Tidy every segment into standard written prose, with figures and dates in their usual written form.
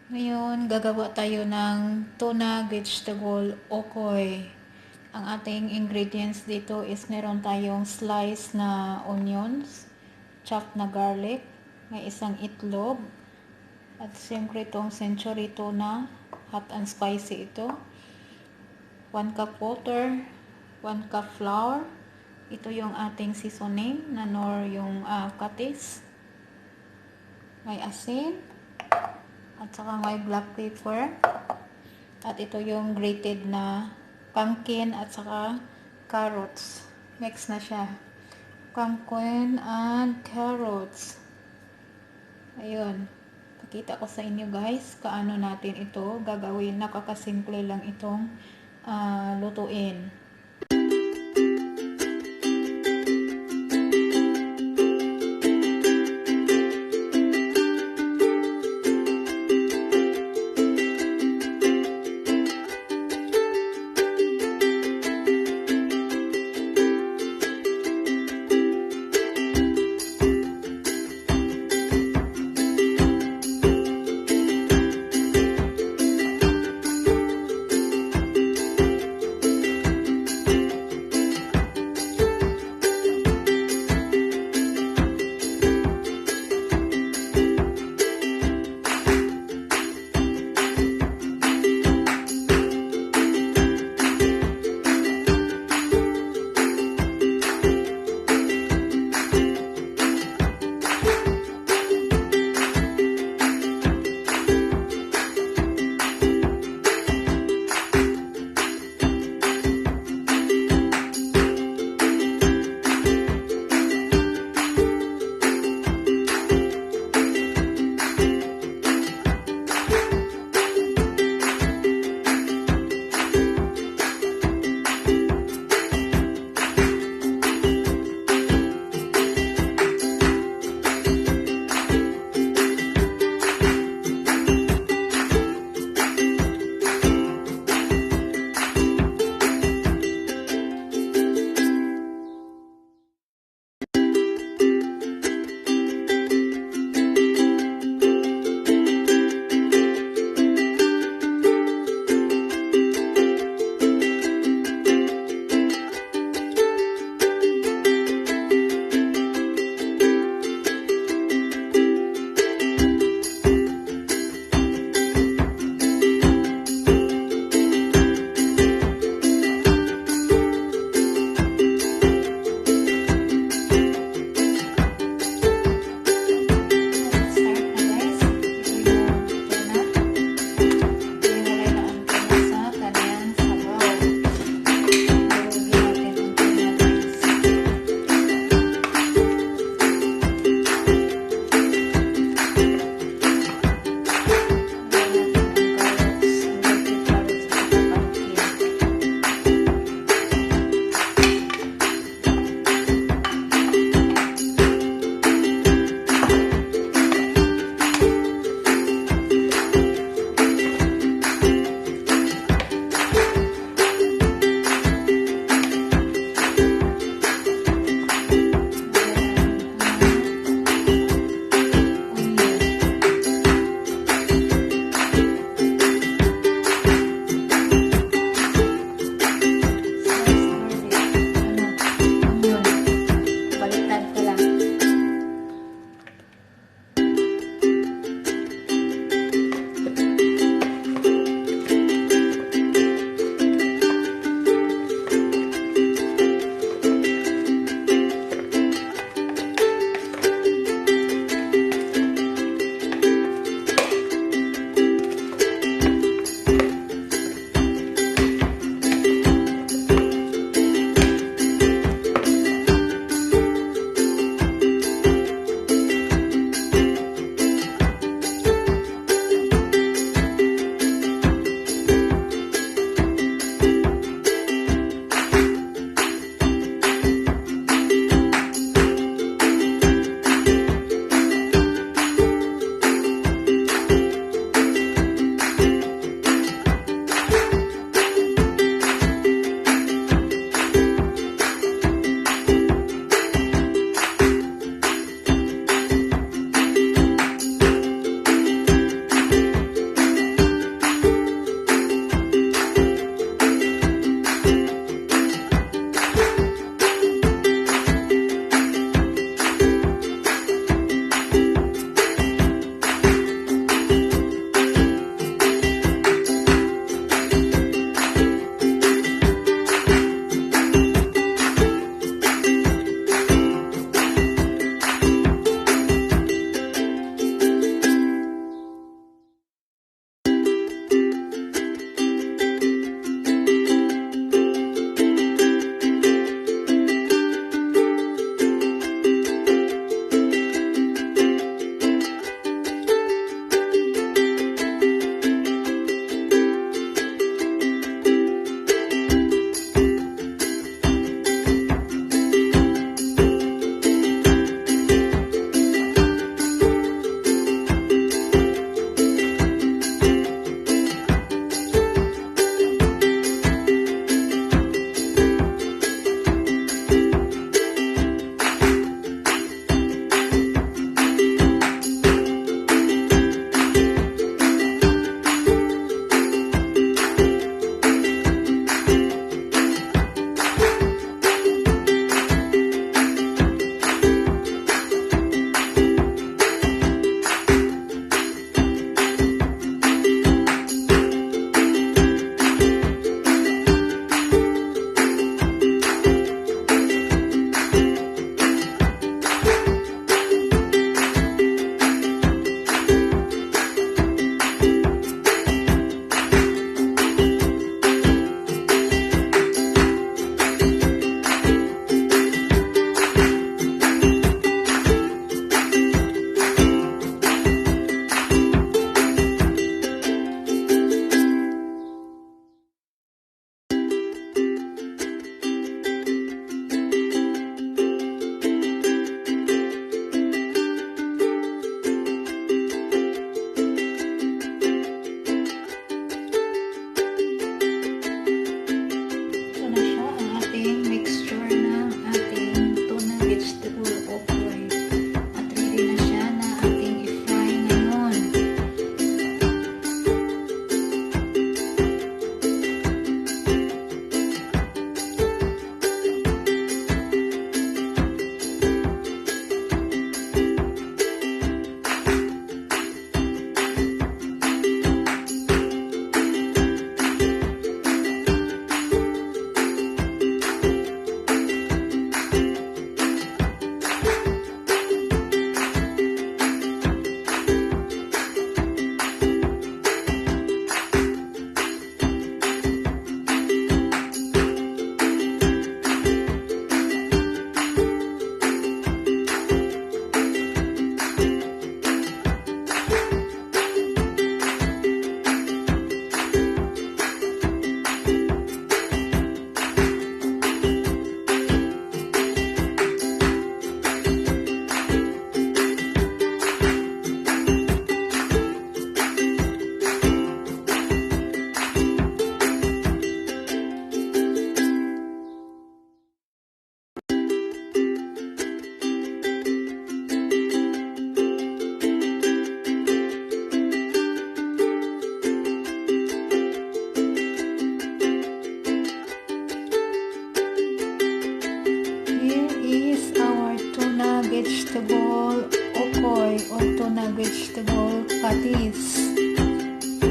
Ngayon, gagawa tayo ng tuna vegetable okoy. Ang ating ingredients dito is meron tayong slice na onions, chopped na garlic, may isang itlog, at siyempre itong century tuna, hot and spicy ito. 1 cup water, 1 cup flour, ito yung ating seasoning na nor yung patis, may asin, at saka may black pepper, at ito yung grated na pumpkin at saka carrots. Mix na siya, pumpkin and carrots. Ayun, pakita ko sa inyo guys kaano natin ito gagawin. Nakakasimple lang itong lutuin.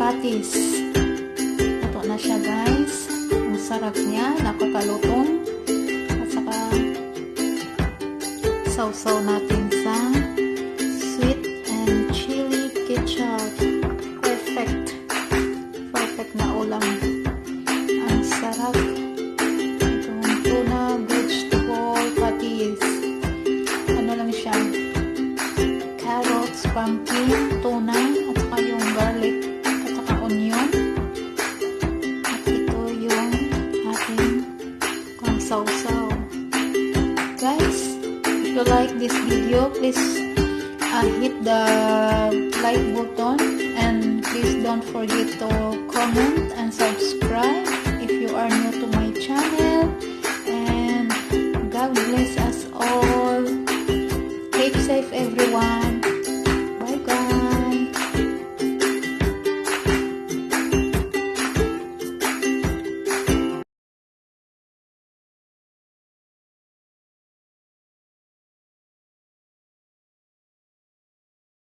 patis. Ito na siya guys. Ang sarap niya, nakakalutong. At saka sausaw natin sa sweet and chili ketchup. Perfect. Perfect na ulam. Ang sarap. Itong tuna vegetable patis. Ano lang siya? Carrots, pumpkin, tuna, at saka yung garlic, at saka onion. At ito yung ating sausaw. Guys, if you like this video, please hit the like button and please don't forget to comment and subscribe.